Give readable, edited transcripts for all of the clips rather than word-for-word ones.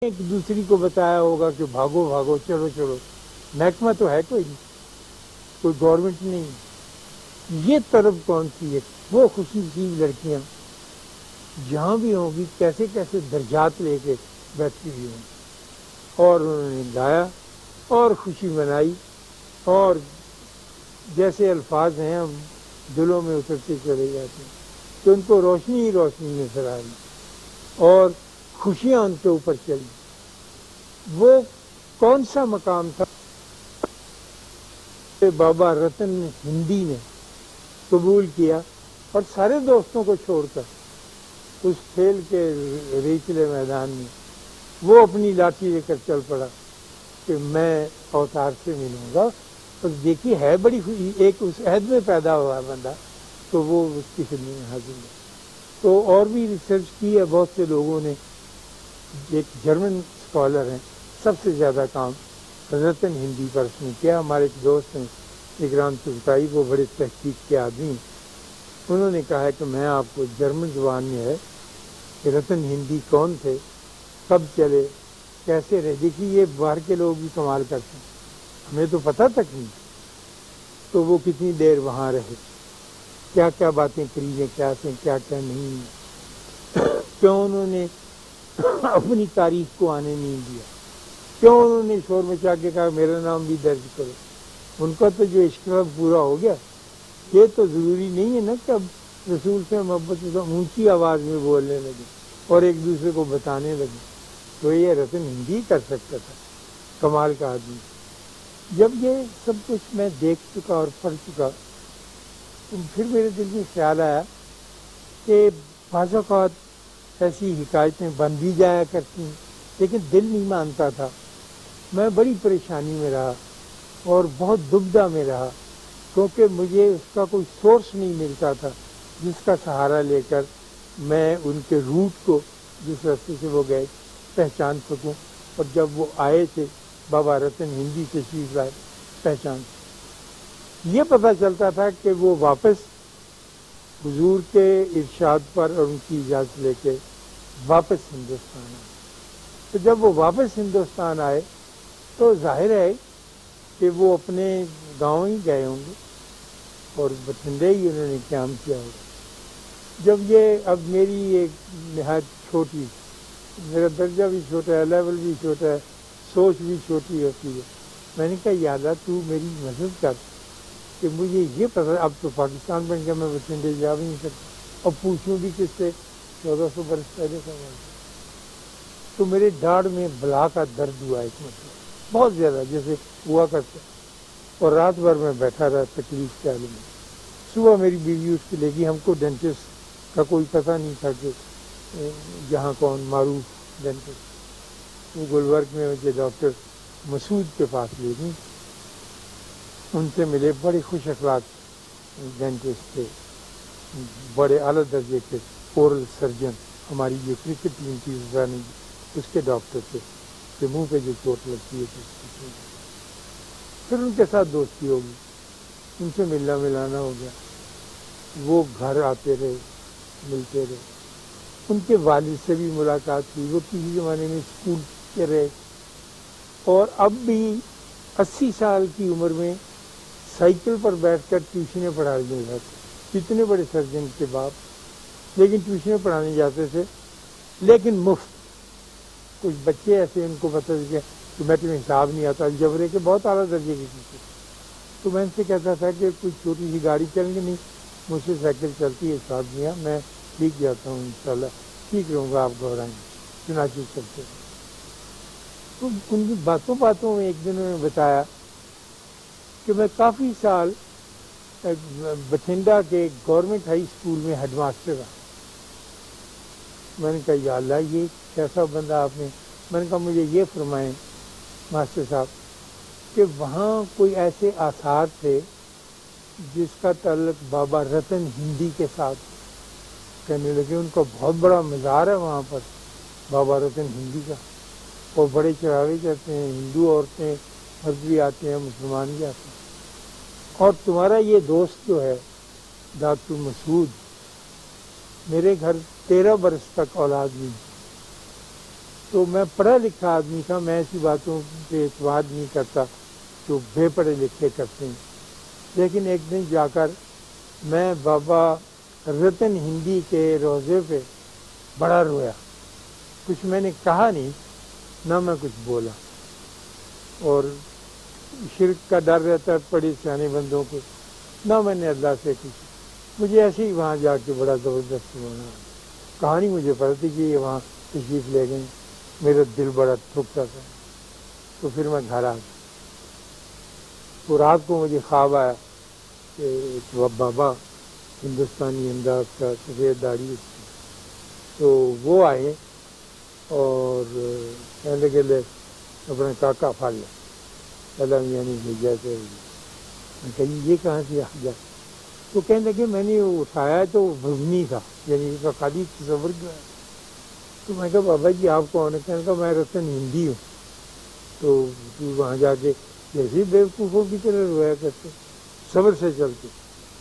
ایک دوسری کو بتایا ہوگا کہ بھاگو بھاگو چلو چلو، محکمہ تو ہے کوئی نہیں، کوئی گورنمنٹ نہیں، یہ طرف کون سی ہے؟ وہ خوشی نصیب لڑکیاں جہاں بھی ہوں گی کیسے کیسے درجات لے کے بیٹھتی ہوئی ہوں، اور انہوں نے گایا اور خوشی منائی، اور جیسے الفاظ ہیں ہم دلوں میں اترتے چلے جاتے ہیں کہ ان کو روشنی ہی روشنی نظر آئی اور خوشیاں ان کے اوپر چلی۔ وہ کون سا مقام تھا کہ بابا رتن ہندی نے قبول کیا اور سارے دوستوں کو چھوڑ کر اس کھیل کے ریچلے میدان میں وہ اپنی لاٹھی لے کر چل پڑا کہ میں اوتار سے ملوں گا۔ اور دیکھیے ہے بڑی خوشی، ایک اس عہد میں پیدا ہوا بندہ تو وہ اس کی خدمت میں حاضر ہے۔ تو اور بھی ریسرچ کی ہے بہت سے لوگوں نے، ایک جرمن اسکالر ہیں، سب سے زیادہ کام رتن ہندی پر اس نے کیا۔ ہمارے ایک دوست ہیں اکرام چغتائی، وہ بڑے تحقیق کے آدمی ہیں، انہوں نے کہا ہے کہ میں آپ کو جرمن زبان میں ہے کہ رتن ہندی کون تھے، کب چلے، کیسے رہے۔ دیکھیے یہ باہر کے لوگ بھی کمال کرتے ہیں، ہمیں تو پتہ تک نہیں تو وہ کتنی دیر وہاں رہے، کیا کیا باتیں کری ہیں، کیا تھیں کیا کیا نہیں، کیوں انہوں نے اپنی تاریخ کو آنے نہیں دیا، کیوں انہوں نے شور مچا کے کہا میرا نام بھی درج کرو۔ ان کا تو جو عشق پورا ہو گیا، یہ تو ضروری نہیں ہے نا کہ اب رسول سے محبت سے اونچی آواز میں بولنے لگے اور ایک دوسرے کو بتانے لگے، تو یہ رتن ہندی کر سکتا تھا، کمال کا آدمی۔ جب یہ سب کچھ میں دیکھ چکا اور پڑھ چکا تو پھر میرے دل میں خیال آیا کہ بعض اوقات ایسی حکایتیں بن بھی جایا کرتی ہیں لیکن دل نہیں مانتا تھا۔ میں بڑی پریشانی میں رہا اور بہت دبدہ میں رہا، کیونکہ مجھے اس کا کوئی سورس نہیں ملتا تھا جس کا سہارا لے کر میں ان کے روٹ کو جس راستے سے وہ گئے پہچان سکوں، اور جب وہ آئے تھے بابا رتن ہندی تشریف لائے پہچان سکوں۔ یہ پتہ چلتا تھا کہ وہ واپس حضور کے ارشاد پر اور ان کی اجازت لے کے واپس ہندوستان آئے۔ تو جب وہ واپس ہندوستان آئے تو ظاہر ہے کہ وہ اپنے گاؤں ہی گئے ہوں گے اور بٹھنڈے ہی انہوں نے قیام کیا ہوگا۔ جب یہ اب میری ایک نہایت چھوٹی، میرا درجہ بھی چھوٹا ہے، لیول بھی چھوٹا ہے، سوچ بھی چھوٹی ہوتی ہے، میں نے کہا یادا تو میری مدد کر کہ مجھے یہ پتہ، اب تو پاکستان بن گیا، میں بٹھنڈے جا بھی نہیں سکتا، اب پوچھوں بھی کس سے، 1400 برس پہلے کا بات۔ تو میرے ڈاڑھ میں بلا کا درد ہوا ایک مطلب بہت زیادہ جیسے ہوا کرتا، اور رات بھر میں بیٹھا رہا تکلیف کے عالم میں۔ صبح میری بیوی اٹھ کے لے گئی، ہم کو ڈینٹسٹ کا کوئی پتہ نہیں تھا کہ جہاں کون معروف ڈینٹسٹ، وہ گلبرگ میں مجھے ڈاکٹر مسعود کے پاس لے گئی، ان سے ملے، بڑے خوش اخلاق ڈینٹسٹ تھے، بڑے اعلیٰ درجے کے اورل سرجن، ہماری جو کرکٹ ٹیم تھی اس کے ڈاکٹر تھے کہ منہ پہ جو چوٹ لگتی ہے تو اس کی۔ پھر ان کے ساتھ دوستی ہوگی، ان سے ملنا ملانا ہو گیا، وہ گھر آتے رہے، ملتے رہے، ان کے والد سے بھی ملاقات ہوئی، وہ کسی زمانے میں اسکول کے رہے، اور اب بھی 80 سال کی عمر میں سائیکل پر بیٹھ کر ٹیوشنیں پڑھانے جاتے، اتنے بڑے سرجن کے باپ، لیکن ٹیوشنیں پڑھانے جاتے تھے لیکن مفت۔ کچھ بچے ایسے ان کو پتہ کہ میٹر میں حساب نہیں آتا، الجبرے کے بہت اعلیٰ درجے کے ٹیچر، تو میں ان سے کہتا تھا کہ کوئی چھوٹی سی گاڑی چل گئی، نہیں مجھ سے سائیکل چلتی ہے صاحب میاں، میں ٹھیک جاتا ہوں، انشاءاللہ ٹھیک رہوں گا، آپ گھبرائیں، چنانچہ چلتے ہیں۔ تو ان کی باتوں میں ایک دن انہوں نے بتایا کہ میں کافی سال بٹھنڈا کے گورنمنٹ ہائی اسکول میں ہیڈ ماسٹر رہا۔ میں نے کہا یا اللہ یہ کیسا بندہ آپ نے، میں نے کہا مجھے یہ فرمائیں ماسٹر صاحب کہ وہاں کوئی ایسے آثار تھے جس کا تعلق بابا رتن ہندی کے ساتھ، کہنے لگے ان کا بہت بڑا مزار ہے وہاں پر بابا رتن ہندی کا، اور بڑے چڑھاوے چڑھتے ہیں، ہندو عورتیں مرد بھی آتے ہیں، مسلمان بھی آتے ہیں، اور تمہارا یہ دوست جو ہے ڈاکٹر مسعود، میرے گھر 13 برس تک اولاد نہیں، تو میں پڑھا لکھا آدمی تھا، میں ایسی باتوں پہ اعتماد نہیں کرتا جو بے پڑھے لکھے کرتے ہیں. لیکن ایک دن جا کر میں بابا رتن ہندی کے روضے پہ بڑا رویا. کچھ میں نے کہا نہیں، نہ میں کچھ بولا، اور شرک کا ڈر رہتا ہے پڑے سیانے بندوں کو، نہ میں نے اللہ سے کچھ. مجھے ایسے ہی وہاں جا کے بڑا زبردست ہونا. کہانی مجھے پتا تھی کہ یہ وہاں تشریف لے گئے، میرا دل بڑا تھکتا تھا. تو پھر میں گھر آ گیا. تو رات کو مجھے خواب آیا کہ ایک بابا ہندوستانی انداز کا سفید داڑھی، تو وہ آئے اور کہنے لگے لے اپنا کاکا پھاڑ لیا، اللہ یعنی بھیجا تھے. میں کہیں یہ کہاں سے آ گیا؟ تو کہنے لگے میں نے اٹھایا تو وزنی تھا، یعنی اس کا خالی تصور کیا. تو میں کہا بابا جی آپ کون ہیں؟ کہنے لگا میں رتن ہندی ہوں. تو وہاں جا کے جیسے بیوقوفوں کی طرح رویا کرتے، صبر سے چلتے،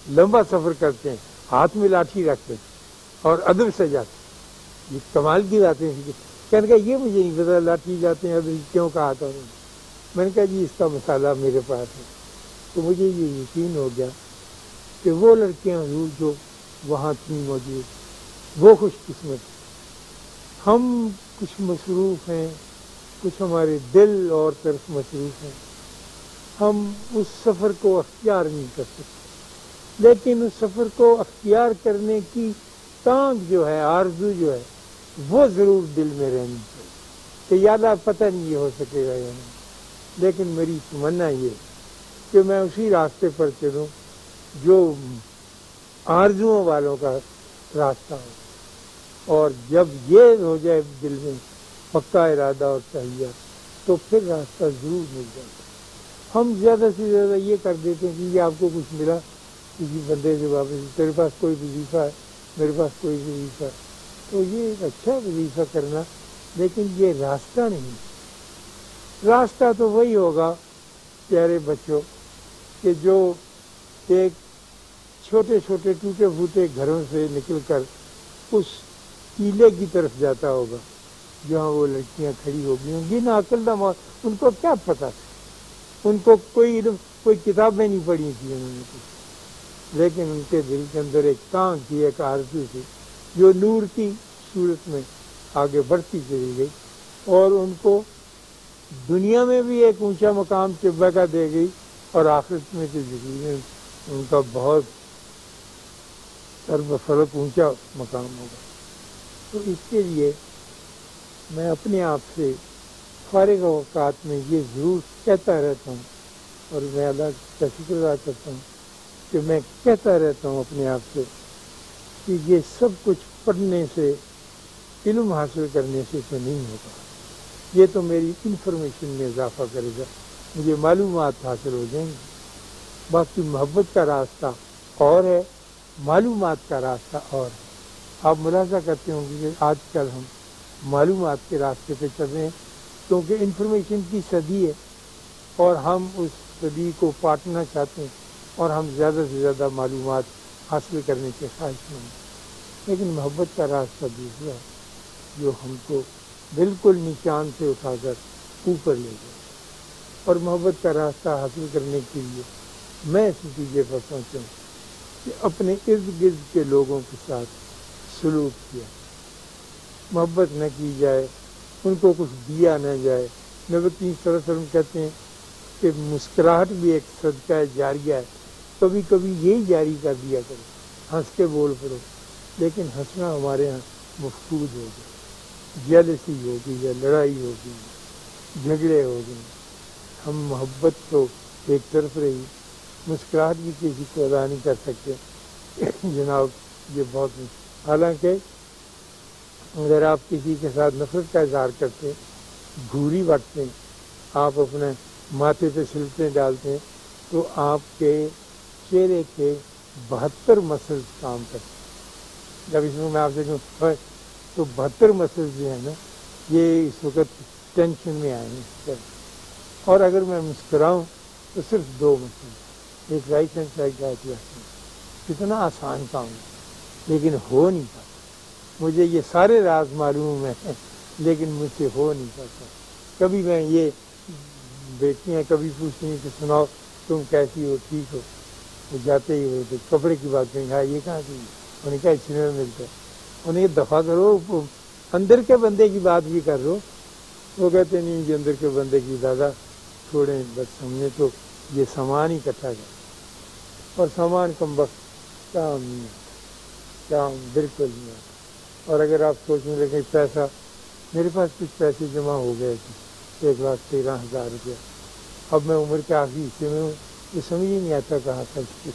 لمبا سفر کرتے ہیں، ہاتھ میں لاٹھی رکھتے اور ادب سے جاتے. یہ کمال کی باتیں. کہنے لگا یہ مجھے نہیں پتا لاٹھی جاتے ہیں ادب کیوں کہا تھا. میں نے کہا جی اس کا مسئلہ میرے پاس ہے. تو مجھے یہ یقین ہو گیا کہ وہ لڑکیاں جو وہاں تھیں موجود وہ خوش قسمت. ہم کچھ مصروف ہیں، کچھ ہمارے دل اور طرف مصروف ہیں، ہم اس سفر کو اختیار نہیں کر سکتے. لیکن اس سفر کو اختیار کرنے کی تانگ جو ہے، آرزو جو ہے، وہ ضرور دل میں رہنی چاہیے کہ یا اللہ پتہ نہیں یہ ہو سکے گا یا نہیں. لیکن میری تمنا یہ کہ میں اسی راستے پر چلوں جو آرزوؤں والوں کا راستہ ہو، اور جب یہ ہو جائے دل میں پکا ارادہ اور تہیہ تو پھر راستہ ضرور مل جائے. ہم زیادہ سے زیادہ یہ کر دیتے ہیں کہ یہ آپ کو کچھ ملا کسی بندے سے واپس، تیرے پاس کوئی وظیفہ ہے، میرے پاس کوئی وظیفہ ہے، تو یہ ایک اچھا وظیفہ کرنا، لیکن یہ راستہ نہیں. راستہ تو وہی ہوگا پیارے بچوں کہ جو ایک چھوٹے چھوٹے ٹوٹے پھوٹے گھروں سے نکل کر اس ٹیلے کی طرف جاتا ہوگا جہاں وہ لڑکیاں کھڑی ہوگی ہوں گی. نا عقل نہ ان کو کیا پتا تھا، ان کو کوئی کتابیں نہیں پڑھی تھی انہوں نے کچھ، لیکن ان کے دل کے اندر ایک تانگ تھی، ایک آرزو تھی جو نور کی صورت میں آگے بڑھتی چلی گئی اور ان کو دنیا میں بھی ایک اونچا مقام طبع کا دے گئی اور آخرت میں تو ضرور ان کا بہت سرب فرق اونچا مقام ہوگا. تو اس کے لیے میں اپنے آپ سے فارغ اوقات میں یہ ضرور کہتا رہتا ہوں، اور میں اللہ کا شکر ادا کرتا ہوں کہ میں کہتا رہتا ہوں اپنے آپ سے کہ یہ سب کچھ پڑھنے سے، علم حاصل کرنے سے تو نہیں ہوگا. یہ تو میری انفارمیشن میں اضافہ کرے گا، مجھے معلومات حاصل ہو جائیں گی. باقی محبت کا راستہ اور ہے، معلومات کا راستہ اور ہے. آپ ملاحظہ کرتے ہوں گے کہ آج کل ہم معلومات کے راستے پہ چل رہے ہیں کیونکہ انفارمیشن کی صدی ہے اور ہم اس صدی کو پاٹنا چاہتے ہیں اور ہم زیادہ سے زیادہ معلومات حاصل کرنے کے خواہش مند ہیں. لیکن محبت کا راستہ دوسرا ہے جو ہم کو بالکل نیچان سے اٹھا کر اوپر لے جائے. اور محبت کا راستہ حاصل کرنے کے لیے میں اس نتیجے پر پہنچا کہ اپنے ارد گرد کے لوگوں کے ساتھ سلوک کیا، محبت نہ کی جائے، ان کو کچھ دیا نہ جائے. نبی کریم صلی اللہ علیہ وسلم کہتے ہیں کہ مسکراہٹ بھی ایک صدقہ جاریہ ہے، کبھی کبھی یہی جاری کر دیا کرو، ہنس کے بول پڑو. لیکن ہنسنا ہمارے ہاں مفقود ہو گیا، جیلسی ہو گئی ہے، لڑائی ہو گئی، جھگڑے ہو گئے. ہم محبت تو ایک طرف رہی، مسکراہٹ بھی کسی کو ادا نہیں کر سکتے. جناب یہ بہت، حالانکہ اگر آپ کسی کے ساتھ نفرت کا اظہار کرتے ہیں، گھوری بٹتے ہیں، آپ اپنے ماتھے پہ سلطیں ڈالتے ہیں، تو آپ کے چہرے کے 72 مسلز کام کرتے ہیں. جب اس میں آپ سے کہوں تو 72 مسلز جو ہیں نا یہ اس وقت ٹینشن میں آئے ہیں. اور اگر میں مسکراؤں تو صرف 2 مسلز، ایک رائٹ ہینڈ سائڈ کا، ایک لیفٹ ہینڈ. کتنا آسان کام ہے لیکن ہو نہیں پاتا. مجھے یہ سارے راز معلوم ہیں لیکن مجھ سے ہو نہیں پاتا. کبھی میں یہ بیٹیاں کبھی پوچھتی ہیں کہ سناؤ تم کیسی ہو، ٹھیک ہو. وہ جاتے ہی ہوتے کپڑے کی بات کریں، ہاں یہ کہاں کی، انہوں نے کہا اچھے میں ملتا ہے. انہیں یہ دفاع کرو، اندر کے بندے کی بات بھی کر لو. وہ کہتے نہیں جی اندر کے بندے کی دادا چھوڑیں، بس ہم نے تو یہ سامان ہی اکٹھا کر، اور سامان کم وقت کام نہیں آتا، کام بالکل نہیں آتا. اور اگر آپ سوچنے لگیں پیسہ، میرے پاس کچھ پیسے جمع ہو گئے تھے 1,13,000 روپیہ. اب میں عمر کے آخری حصے میں ہوں، یہ سمجھ ہی نہیں آتا کہاں خرچ.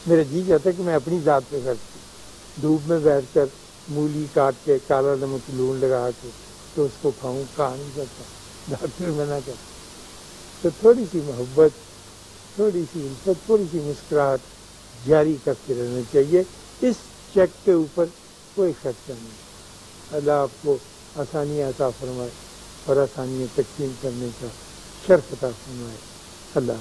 میرا جی چاہتا ہے کہ میں اپنی ذات پہ خرچ کروں، دھوپ میں بیٹھ کر مولی کاٹ کے کالا نمک لون لگا کے تو اس کو کھاؤں، کہا نہیں کرتا، ڈاکٹر منع کرتا. تو تھوڑی سی محبت، تھوڑی سی الفت، تھوڑی سی مسکراہٹ جاری کرتے رہنا چاہیے. اس چیک کے اوپر کوئی خرچہ نہیں. اللہ آپ کو آسانیاں عطا فرمائے اور آسانیاں تقسیم کرنے کا شرف عطا فرمائے. اللہ